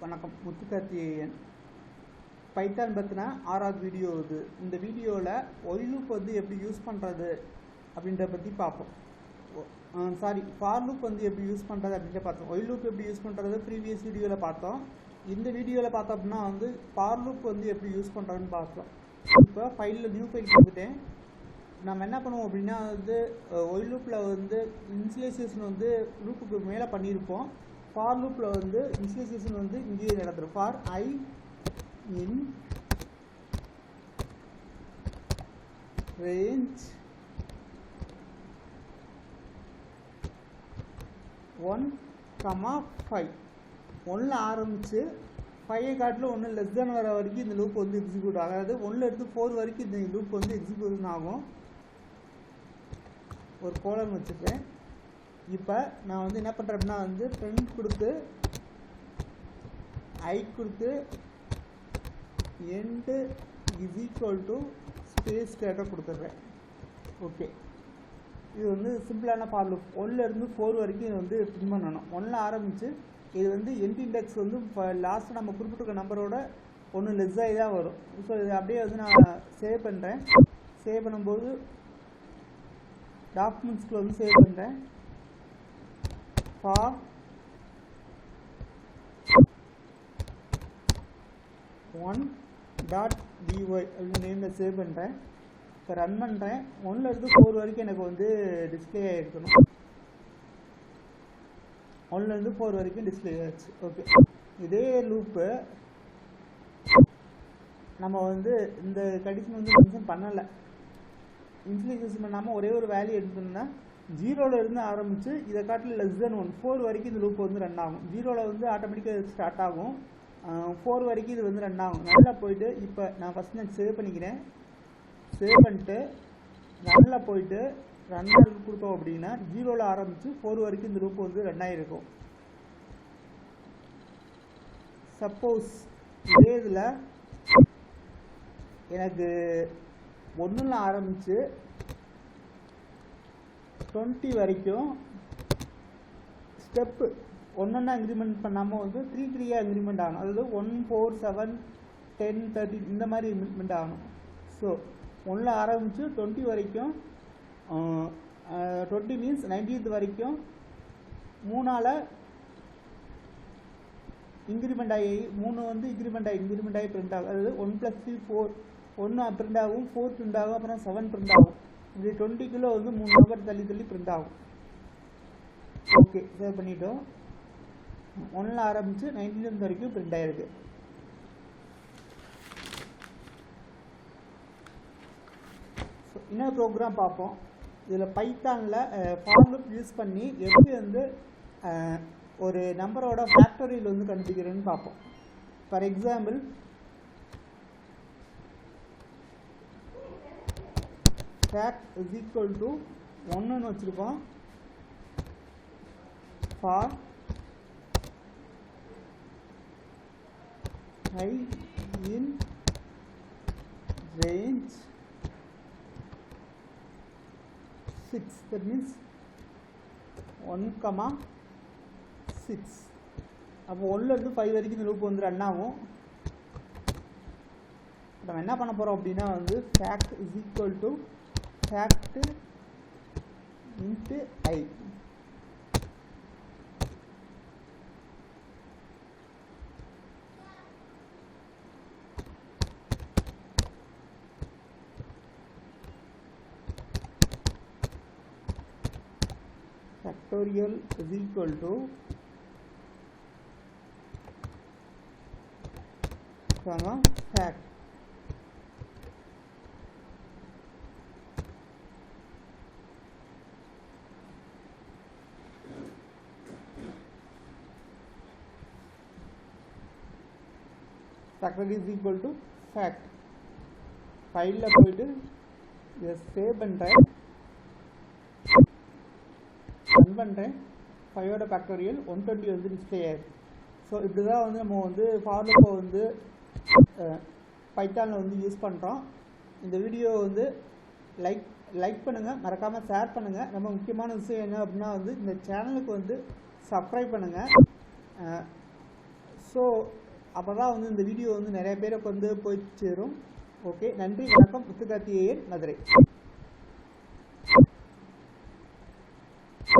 வணக்கம். முத்துக்கார்த்திகேயன். பைத்தான் பற்றின 6வது வீடியோ இது. இந்த வீடியோவில் ஒயில் லூப் வந்து எப்படி யூஸ் பண்ணுறது அப்படின்றத பற்றி பார்ப்போம். ஃபார் லூப் வந்து எப்படி யூஸ் பண்ணுறது அப்படின்ட்டு பார்த்தோம். ஒயில் லூப் எப்படி யூஸ் பண்ணுறது ப்ரீவியஸ் வீடியோவில் பார்த்தோம். இந்த வீடியோவில் பார்த்தோம் அப்படின்னா வந்து ஃபார் லூப் வந்து எப்படி யூஸ் பண்ணுறதுன்னு பார்த்தோம். இப்போ ஃபைலில் நியூ ஃபைல் கொடுத்துட்டேன். நம்ம என்ன பண்ணுவோம் அப்படின்னா வந்து ஒயில் லூப்பில் வந்து இனிஷியலைசேஷன் வந்து லூப்புக்கு மேலே பண்ணியிருப்போம். ஃபார் லூப்பில் வந்து இனிஷியலைசேஷன் வந்து இங்கேயே நடந்துடும். ஃபார் ஐ இன் ரேஞ்ச் 1,5 1ல் ஆரம்பித்து 5 காட்டில் 1 லெஸ் தேன் வர வரைக்கும் இந்த லூப் வந்து எக்ஸிக்யூட் ஆகும். அதாவது 1ல் இருந்து 4 வரைக்கும் இந்த லூப் வந்து எக்ஸிக்யூஷன் ஆகும். ஒரு கோலன் வச்சுருக்கேன். இப்போ நான் வந்து என்ன பண்ணுறேன் அப்படின்னா வந்து பிரிண்ட் கொடுத்து ஐ கொடுத்து end is equal to space data கொடுத்துட்றேன். ஓகே, இது வந்து சிம்பிளான ஃபார் லூப். 1ல் இருந்து 4 வரைக்கும் இது வந்து பிரிண்ட் பண்ணணும். 1ல் ஆரம்பித்து இது வந்து எண்ட் இண்டெக்ஸ் வந்து இப்போ லாஸ்ட்டு நம்ம குறிப்பிட்டிருக்க நம்பரோட 1 லெஸ் ஆகி தான் வரும். ஸோ இது அப்படியே வந்து நான் சேவ் பண்ணுறேன். சேவ் பண்ணும்போது டாக்குமெண்ட்ஸ்க்கு வந்து சேவ் பண்ணுறேன். for one.py அப்படின்னு நேமில் சேவ் பண்ணுறேன். இப்போ ரன் பண்ணுறேன். 1ல் இருந்து 4 வரைக்கும் எனக்கு வந்து டிஸ்பிளே ஆகிருக்கணும். 1ல் இருந்து 4 வரைக்கும் டிஸ்பிளே ஆகிடுச்சு. ஓகே, இதே லூப்பு நம்ம வந்து இந்த கண்டிஷன் வந்து மென்ஷன் பண்ணலை. இனிஷியலைசேஷன் பண்ணாமல் ஒரே ஒரு வேல்யூ எடுத்தோம்னா 0ல் இருந்து ஆரம்பித்து இதை காட்டில் லெஸ் தென் 1 4 வரைக்கும் இந்த லூப் வந்து ரன் ஆகும். 0ல் வந்து ஆட்டோமேட்டிக்காக ஸ்டார்ட் ஆகும். 4 வரைக்கும் இது வந்து ரன் ஆகும். நல்லா போயிட்டு இப்போ நான் ஃபஸ்ட் நான் சேவ் பண்ணிக்கிறேன். சேவ் பண்ணிட்டு ரன்னில் போயிட்டு ரன்னர் கொடுத்தோம் அப்படின்னா 0ல் ஆரம்பித்து 4 வரைக்கும் இந்த லூப் வந்து ரன் ஆகிருக்கும். சப்போஸ் இதே இதில் எனக்கு 1ல் ஆரம்பித்து 20 வரைக்கும் ஸ்டெப்பு ஒன்றா இன்க்ரிமெண்ட் பண்ணாமல் வந்து 3 இன்க்ரிமெண்ட் ஆகணும். அதாவது 1 4 7 10 13 இந்த மாதிரி இன்க்ரிமெண்ட் ஆகணும். ஸோ 1ல் ஆரம்பித்து 20 வரைக்கும் 20 மீன்ஸ் 19th வரைக்கும் 3ஆல் இன்க்ரிமெண்ட் ஆகி 3 வந்து இன்க்ரிமெண்ட் ஆகி பிரிண்ட் ஆகும். அதாவது 1 + 3 4 1 பிரிண்ட் ஆகும், 4 பிரிண்ட் ஆகும், அப்புறம் 7 பிரிண்ட் ஆகும். இப்படி 20 வந்து 3 நம்பர் தள்ளி பிரிண்ட் ஆகும். ஓகே, சேவ் பண்ணிட்டோம். 1ல் ஆரம்பித்து 19th வரைக்கும் பிரிண்ட் ஆகிருக்கு. இன்னொரு ப்ரோக்ராம் பார்ப்போம். இதில் பைத்தானில் ஃபார் லூப் யூஸ் பண்ணி எப்படி வந்து ஒரு நம்பரோட ஃபேக்டோரியல் வந்து கண்டுபிடிக்கிறேன்னு பார்ப்போம். For example fact is equal to 1ன்னு வச்சுருக்கோம். for I in range 6, that means 1,6. அப்போ 1ல் இருந்து 5 வரைக்கும் இந்த லூப் வந்து ரன் ஆகும். நம்ம என்ன பண்ண போகிறோம் அப்படின்னா வந்து fact is equal to fact into I. Factorial is equal to fact. Factor is equal to fact. ஃபைலில் போயிட்டு இதை சேவ் பண்ணுறேன், ரன் பண்ணுறேன். 5ஓட ஃபேக்டோரியல் 120 வந்து டிஸ்பிளே ஆகிருக்கு. ஸோ இப்படி தான் வந்து நம்ம வந்து ஃபார் லூப்பை வந்து பைத்தானில் வந்து யூஸ் பண்ணுறோம். இந்த வீடியோ வந்து லைக் பண்ணுங்கள், மறக்காமல் ஷேர் பண்ணுங்கள். ரொம்ப முக்கியமான விஷயம் என்ன அப்படின்னா வந்து இந்த சேனலுக்கு வந்து சப்ஸ்கிரைப் பண்ணுங்கள். ஸோ அப்போ தான் வந்து இந்த வீடியோ வந்து நிறைய பேருக்கு வந்து போய் சேரும். ஓகே, நன்றி, வணக்கம். முத்துக்கார்த்திகேயன், மதுரை.